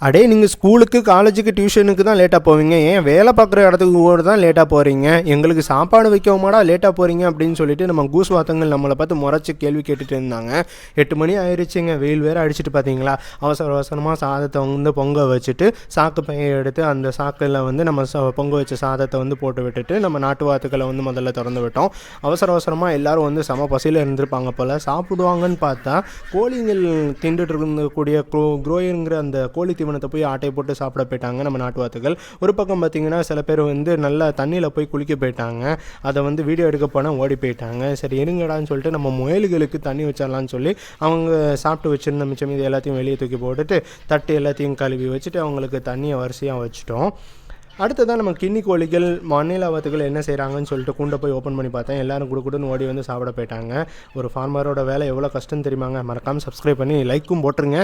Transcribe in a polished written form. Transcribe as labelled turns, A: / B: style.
A: அடே நீங்கள் ஸ்கூலுக்கு காலேஜுக்கு டியூஷனுக்கு தான் லேட்டாக போவீங்க, ஏன் வேலை பார்க்குற இடத்துக்கு கூட தான் லேட்டாக போகிறீங்க, எங்களுக்கு சாப்பாடு வைக்கவுமாடா லேட்டாக போகிறீங்க அப்படின்னு சொல்லிட்டு நம்ம கூஸ் வாத்தங்கள் நம்மளை பார்த்து முறைச்சி கேள்வி கேட்டுட்டு இருந்தாங்க. 8 மணி ஆயிடுச்சுங்க, வெயில் வேறு அடிச்சுட்டு பார்த்தீங்களா. அவசரமாக சாதத்தை வந்து பொங்க வச்சுட்டு சாக்கு பையை எடுத்து அந்த சாக்கில் வந்து நம்ம பொங்க வச்ச சாதத்தை வந்து போட்டு விட்டுட்டு நம்ம நாட்டு வாத்துக்களை வந்து முதல்ல திறந்து விட்டோம். அவசரமாக எல்லோரும் வந்து செம பசியில் இருந்திருப்பாங்க போல். சாப்பிடுவாங்கன்னு பார்த்தா கோழிங்கள் திண்டுட்டு இருக்கக்கூடிய குரோயருங்கிற அந்த கோழி தீவனத்தை போய் ஆட்டையை போட்டு சாப்பிட போயிட்டாங்க நம்ம நாட்டு வாத்துகள். ஒரு பக்கம் பார்த்திங்கன்னா சில பேர் வந்து நல்லா தண்ணியில் போய் குளிக்க போயிட்டாங்க. அதை வந்து வீடியோ எடுக்க போனால் ஓடி போயிட்டாங்க. சரி இருங்கடான்னு சொல்லிட்டு நம்ம முயல்களுக்கு தண்ணி வச்சிடலான்னு சொல்லி அவங்க சாப்பிட்டு வச்சுருந்த மிச்சம் இது எல்லாத்தையும் வெளியே தூக்கி போட்டுட்டு தட்டு எல்லாத்தையும் கழுவி வச்சுட்டு அவங்களுக்கு தண்ணியை வரிசையாக வச்சுட்டோம். அடுத்ததான் நம்ம கிண்ணி கோழிகள் மண்ணில் வாத்துகள் என்ன செய்கிறாங்கன்னு சொல்லிட்டு கூண்டை போய் ஓப்பன் பண்ணி பார்த்தேன். எல்லோரும் குடுக்குடுன்னு ஓடி வந்து சாப்பிட போயிட்டாங்க. ஒரு ஃபார்மரோட வேலை எவ்வளோ கஷ்டம் தெரியுமாங்க. மறக்காமல் சப்ஸ்கிரைப் பண்ணி லைக்கும் போட்டுருங்க.